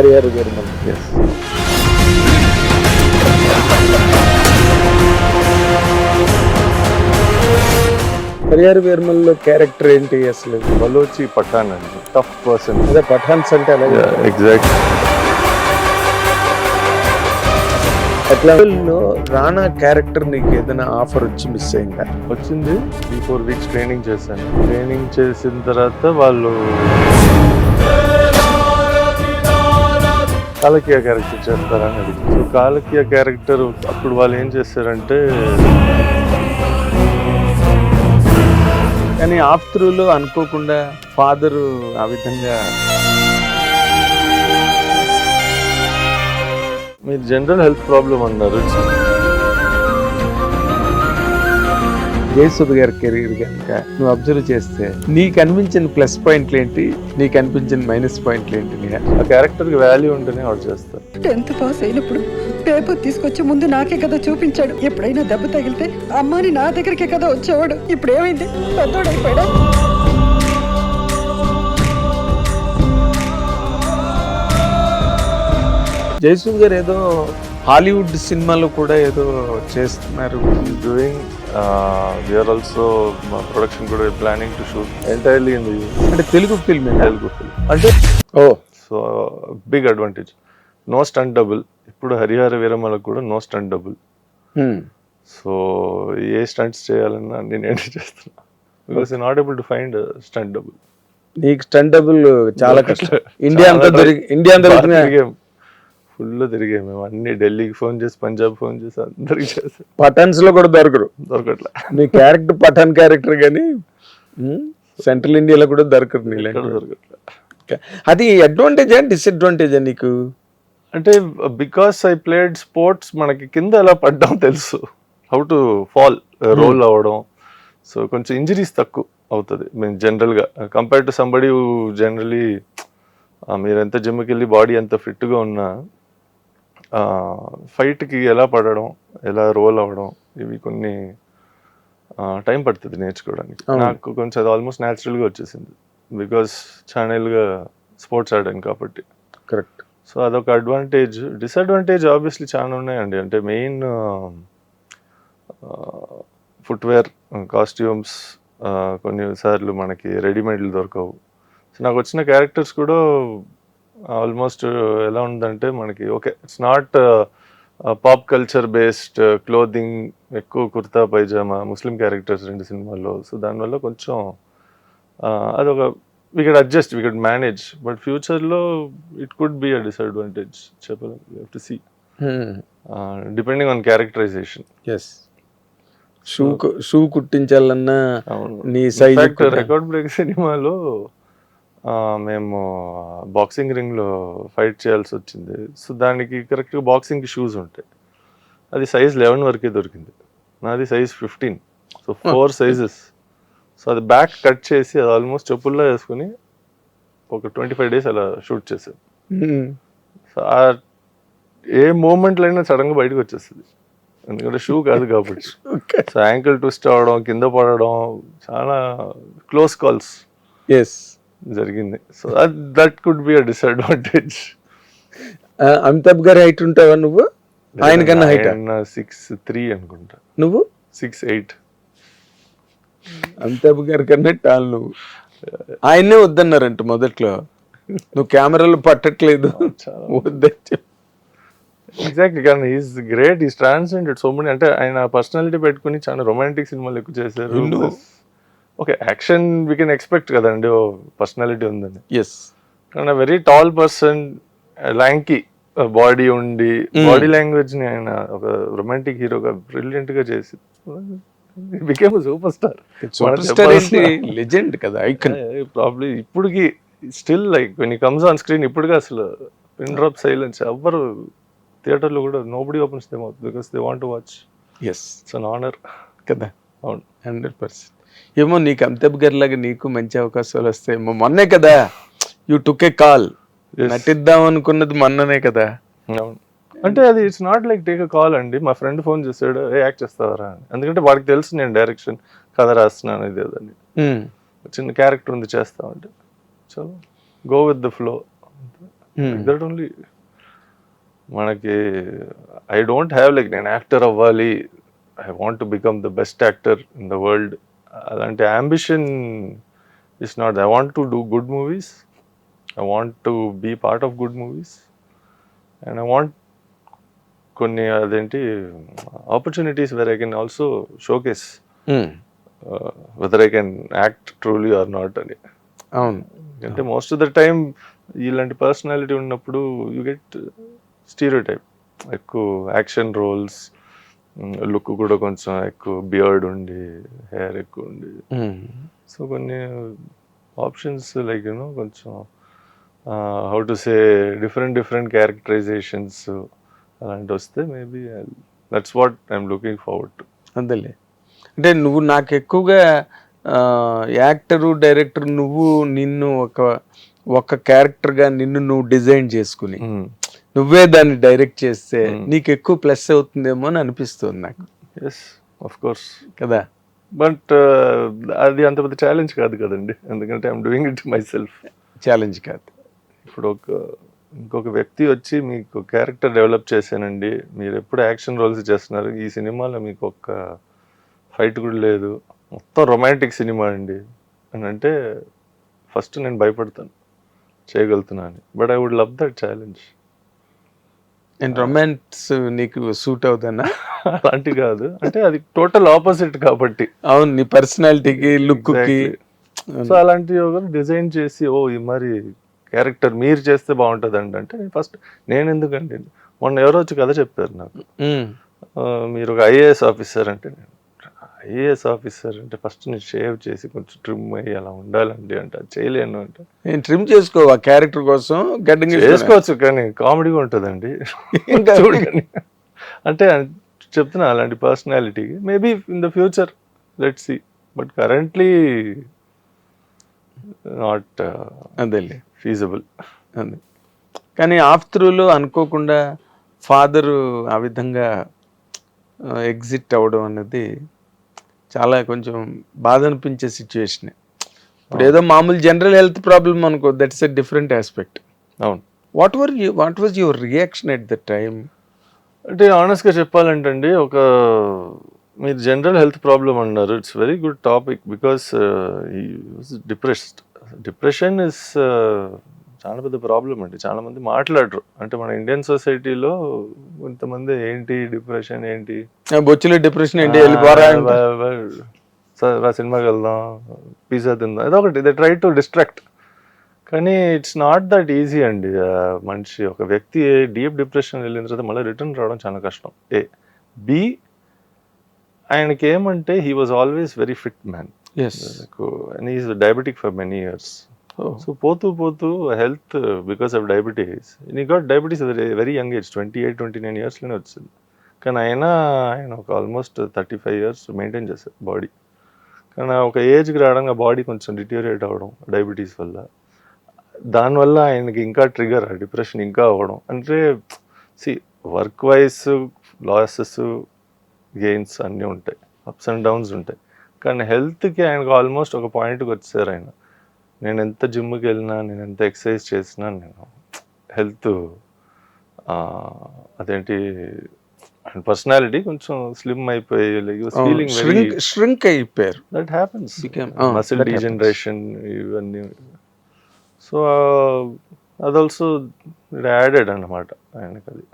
Harihara Veeramal. Yes. Harihara వీరమల్లో character ఏంటి అసలు? బలోచి పఠాన్ అండి, టఫ్ పర్సన్. అదే పఠాన్స్ అంటే అలాగే ఎగ్జాక్ట్. అట్లా రానా క్యారెక్టర్ నీకు ఏదైనా ఆఫర్ వచ్చి మిస్ అయిందా? వచ్చింది. 3-4 వీక్స్ ట్రైనింగ్ చేశాను. ట్రైనింగ్ చేసిన తర్వాత వాళ్ళు కాలకీయ క్యారెక్టర్ చేస్తారని అడిగింది. సో కాలకీయ క్యారెక్టర్ అప్పుడు వాళ్ళు ఏం చేస్తారంటే, కానీ ఆఫ్టర్లో అనుకోకుండా ఫాదర్ ఆ విధంగా మీరు జనరల్ హెల్త్ ప్రాబ్లం అన్నారు. జయసుధ గారి కెరీర్ కనుక నువ్వు అబ్జర్వ్ చేస్తే నీకు అనిపించిన ప్లస్ పాయింట్లు ఏంటి, నీకు అనిపించిన మైనస్ పాయింట్లు ఏంటి? ఆ క్యారెక్టర్కి వాల్యూ ఉంటేనే ఆర్డర్ చేస్తారు. 10th పాస్ అయినప్పుడు పేపర్ తీసుకొచ్చి ముందు నాకే కదా చూపించాడు. ఎప్పుడైనా దెబ్బ తగిలితే అమ్మని నా దగ్గరికే కదా వచ్చేవాడు. ఇప్పుడు ఏమైంది? పెద్దోడైపోయాడా? జయసుధ గారు ఏదో హాలీవుడ్ సినిమాలో కూడా ఏదో చేస్తున్నారు. డూయింగ్ వీఆర్ ఆల్సో ప్రొడక్షన్ కూడా planning to shoot entirely in the అంటే తెలుగు ఫిల్మ్. తెలుగు ఫిల్మ్ అంటే so big advantage. No stunt double. ఇప్పుడు హరిహర వీరమలకు కూడా నో స్టంట్ డబుల్. సో ఏ స్టంట్స్ చేయాలన్నా నేను ఏంటి చేస్తున్నా, because not able to find stunt double. నీకు స్టంట్ డబుల్ చాలా కష్టం. ఇండియా అంతా తిరిగాం, ఫుల్ తిరిగాం మేము. అన్ని ఢిల్లీకి ఫోన్ చేసి, పంజాబ్ ఫోన్ చేసి అందరికి చేసి. పఠాన్స్ లో కూడా దొరకట్లా నీ క్యారెక్టర్. పఠాన్ క్యారెక్టర్ కానీ సెంట్రల్ ఇండియాలో కూడా దొరకరు. దొరకట్లా. అది అడ్వాంటేజా డిసడ్వాంటేజా నీకు? అంటే బికాస్ ఐ ప్లేడ్ స్పోర్ట్స్, మనకి కింద ఎలా పడ్డాం తెలుసు, హౌ టు ఫాల్, రోల్ అవ్వడం. సో కొంచెం ఇంజరీస్ తక్కువ అవుతుంది మేము జనరల్గా కంపేర్ టు సంబడి జనరలీ. మీరు ఎంత జిమ్కి వెళ్ళి బాడీ ఎంత ఫిట్గా ఉన్నా ఫైట్కి ఎలా పడడం, ఎలా రోల్ అవ్వడం, ఇవి కొన్ని టైం పడుతుంది నేర్చుకోవడానికి. నాకు కొంచెం అది ఆల్మోస్ట్ న్యాచురల్గా వచ్చేసింది, బికాస్ ఛానల్గా స్పోర్ట్స్ ఆడాను కాబట్టి. కరెక్ట్. సో అదొక అడ్వాంటేజ్. డిసడ్వాంటేజ్ ఆబ్వియస్లీ చాలా ఉన్నాయండి. అంటే మెయిన్ ఫుట్వేర్, కాస్ట్యూమ్స్, కొన్నిసార్లు మనకి రెడీమేడ్లు దొరకవు. సో నాకు వచ్చిన క్యారెక్టర్స్ కూడా ఆల్మోస్ట్ ఎలా ఉందంటే, మనకి okay it's not pop culture based clothing, ఎక్కువ కుర్తా పైజామా, ముస్లిం క్యారెక్టర్స్ 2 సినిమాల్లో. సో దానివల్ల కొంచెం అదొక we could adjust, we could manage. But ఫ్యూచర్లో it could be a disadvantage. చెప్పలేం, you have to see depending on characterization. Yes. Shoe కుట్టించాలన్నా నీ సైజ్. రికార్డ్ బ్రేక్ సినిమాలో మేము బాక్సింగ్ రింగ్లో ఫైట్ చేయాల్సి వచ్చింది. సో దానికి కరెక్ట్గా బాక్సింగ్కి షూస్ ఉంటాయి. అది సైజ్ 11 వరకే దొరికింది, నాది సైజ్ 15. So 4 sizes. సో అది బ్యాక్ కట్ చేసి అది ఆల్మోస్ట్ చెప్పుల్లో వేసుకుని ఒక 25 days అలా షూట్ చేశాను. సో ఏ మూమెంట్లో అయినా సడన్గా బయటకు వచ్చేస్తుంది, ఎందుకంటే షూ కాదు కాబట్టి. సో యాంకిల్ ట్విస్ట్ అవ్వడం, కింద పడడం, చాలా క్లోజ్ కాల్స్ జరిగింది. So that could be a disadvantage. Amitabh గారి హైట్ ఉంటావా నువ్వు? ఆయన కన్నా హైట్? 6'3" అనుకుంటా. నువ్వు 6'8". అమితాబ్ గారి కన్నా టాల్ నువ్వు. ఆయన్నే వద్దన్నారంట మొదట్లో, నువ్వు కెమెరాలు పట్టట్లేదు వద్దని చెప్పి. ఎగ్జాక్ట్లీ. కానీ is great, is transcended so many. అంటే ఆయన పర్సనాలిటీ పెట్టుకుని చాలా రొమాంటిక్ సినిమాలు ఎక్కువ చేశారు. Okay, action we can expect కదండి, ఓ పర్సనాలిటీ ఉందని. ఎస్. కానీ వెరీ టాల్ పర్సన్, ల్యాంకీ బాడీ ఉండి, బాడీ లాంగ్వేజ్ ని ఆయన ఒక రొమాంటిక్ హీరోగా బ్రిలియంట్ గా చేసి బికేమ్ సూపర్ స్టార్. లెజెండ్ కదా, ఐకాన్. ప్రాబ్లీ ఇప్పటికి still like when he comes on screen, ఇప్పటికి అసలు పిన్ డ్రాప్ సైలెన్స్. ఎవ్వరు థియేటర్లో కూడా nobody opens them out because they want to watch. Yes, it's an honour కదా. అవును, 100%. ఏమో నీకు అమితాబ్ గారి లాగా నీకు మంచి అవకాశాలు వస్తాయేమో. మొన్నే కదా యూ టుక్ ఏ కాల్, నటిద్దాం అనుకున్నది మొన్ననే కదా. అవును. అంటే అది it's not like take a call అండి. మా ఫ్రెండ్ ఫోన్ చేశాడు, ఏ యాక్ట్ చేస్తావరా అని. ఎందుకంటే వాడికి తెలుసు నేను డైరెక్షన్ కథ రాస్తున్నాను, ఇది అని. చిన్న క్యారెక్టర్ ఉంది చేస్తామంటే, చలో go with the flow. Like that only. మనకి ఐ డోంట్ హ్యావ్ లైక్ నేను యాక్టర్ అవ్వాలి, I want to become the best actor in the world, అలాంటి ambition is not. I want to do good movies, I want to be part of good movies, and I want కొన్ని అదేంటి opportunities where I can also showcase whether I can act truly or not అని. అవును. అంటే most of the time ఇలాంటి personality ఉన్నప్పుడు you get stereotype, ఎక్కువ action roles, look కూడా కొంచెం ఎక్కువ బియర్డ్ ఉండి, హెయిర్ ఎక్కువ ఉండి, సో కొన్ని ఆప్షన్స్ లైక్ యూనో కొంచెం how to say different characterisations అలాంటి వస్తే maybe that's what I'm looking forward to. అంతేలే. అంటే నువ్వు నాకు ఎక్కువగా యాక్టరు డైరెక్టర్ నువ్వు నిన్ను ఒక క్యారెక్టర్గా నిన్ను నువ్వు డిజైన్ చేసుకుని నువ్వే దాన్ని డైరెక్ట్ చేస్తే నీకు ఎక్కువ ప్లస్ అవుతుందేమో అని అనిపిస్తుంది నాకు. ఎస్ ఆఫ్ కోర్స్ కదా. బట్ అది అంత పెద్ద ఛాలెంజ్ కాదు కదండి, ఎందుకంటే I'm doing it my self. Challenge కాదు. ఇప్పుడు ఇంకొక వ్యక్తి వచ్చి మీకు క్యారెక్టర్ డెవలప్ చేశానండి, మీరు ఎప్పుడు యాక్షన్ రోల్స్ చేస్తున్నారు, ఈ సినిమాలో మీకు ఒక్క ఫైట్ కూడా లేదు, మొత్తం రొమాంటిక్ సినిమా అండి అని అంటే ఫస్ట్ నేను భయపడతాను చేయగలుగుతున్నా అని. But I would love that challenge. And romance నీకు సూట్ అవుతానా? అలాంటి కాదు, అంటే అది టోటల్ ఆపోజిట్ కాబట్టి. అవును, నీ పర్సనాలిటీకి లుక్కి. సో అలాంటి డిజైన్ చేసి ఈ మరి క్యారెక్టర్ మీరు చేస్తే బాగుంటుంది అంటే నేను ఎందుకండి, మొన్న ఎవరో వచ్చి కథ చెప్పారు నాకు, మీరు ఒక ఐఏఎస్ ఆఫీసర్ అంటే, నేను ఐఏఎస్ ఆఫీసర్ అంటే ఫస్ట్ నేను షేవ్ చేసి కొంచెం ట్రిమ్ అయ్యి అలా ఉండాలండి అంటే అది చేయలేను అంటే. నేను ట్రిమ్ చేసుకో ఆ క్యారెక్టర్ కోసం గడ్డం చేసుకోవచ్చు, కానీ కామెడీగా ఉంటుందండి చూడగానే. అంటే చెప్తున్నా అలాంటి పర్సనాలిటీకి maybe in the future let's see, but currently not అదేలే ఫీజిబుల్. అంతే. కానీ ఆఫ్టర్లో అనుకోకుండా ఫాదరు ఆ విధంగా ఎగ్జిట్ అవ్వడం అనేది చాలా కొంచెం బాధ అనిపించే సిచ్యువేషనే. ఇప్పుడు ఏదో మామూలు జనరల్ హెల్త్ ప్రాబ్లమ్ అనుకో, దట్స్ ఎ డిఫరెంట్ ఆస్పెక్ట్. అవును. What was your reaction at the time? అంటే ఆనెస్ట్గా చెప్పాలంటే అండి, మీరు జనరల్ హెల్త్ ప్రాబ్లమ్ అన్నారు, it's very good topic because depression is చాలా పెద్ద ప్రాబ్లం అండి. చాలా మంది మాట్లాడరు. అంటే మన ఇండియన్ సొసైటీలో కొంతమంది ఏంటి డిప్రెషన్ ఏంటి, బొచ్చులో డిప్రెషన్ ఏంటి, సినిమాకి వెళ్దాం, పిజ్జా తిందాం, ఏదో ఒకటి దే ట్రై టు డిస్ట్రాక్ట్. కానీ ఇట్స్ నాట్ దట్ ఈజీ అండి. మనిషి ఒక వ్యక్తి డీప్ డిప్రెషన్ వెళ్ళిన తర్వాత మళ్ళీ రిటర్న్ రావడం చాలా కష్టం. బి ఆయనకి ఏమంటే he was always very fit man, and he is diabetic for many years. So పోతూ హెల్త్ బికాస్ ఆఫ్ డయాబెటీస్, నీ got diabetes very young age, 28-29 ఇయర్స్లోనే వచ్చింది. కానీ ఆయన ఒక ఆల్మోస్ట్ 35 ఇయర్స్ మెయింటైన్ చేశారు బాడీ. కానీ ఒక ఏజ్కి రావడానికి ఆ బాడీ కొంచెం డిటీరియేట్ అవ్వడం డయాబెటీస్ వల్ల, దానివల్ల ఆయనకి ఇంకా ట్రిగర్ డిప్రెషన్ ఇంకా అవ్వడం. అంటే వర్క్ వైజ్ లాసెస్ గెయిన్స్ అన్నీ ఉంటాయి, అప్స్ అండ్ డౌన్స్ ఉంటాయి. కానీ హెల్త్కి ఆయనకు ఆల్మోస్ట్ ఒక పాయింట్కి వచ్చారు ఆయన, నేను ఎంత జిమ్కి వెళ్ళినా, నేను ఎంత ఎక్సర్సైజ్ చేసినా, నేను హెల్త్ అదేంటి పర్సనాలిటీ కొంచెం స్లిమ్ అయిపోయి ఫీలింగ్ shrink అయిపోయారు. దట్ హ్యాపెన్స్, మసిల్ డీజనరేషన్ ఇవన్నీ. సో అది ఆల్సో యాడెడ్ అన్నమాట ఆయనకి అది.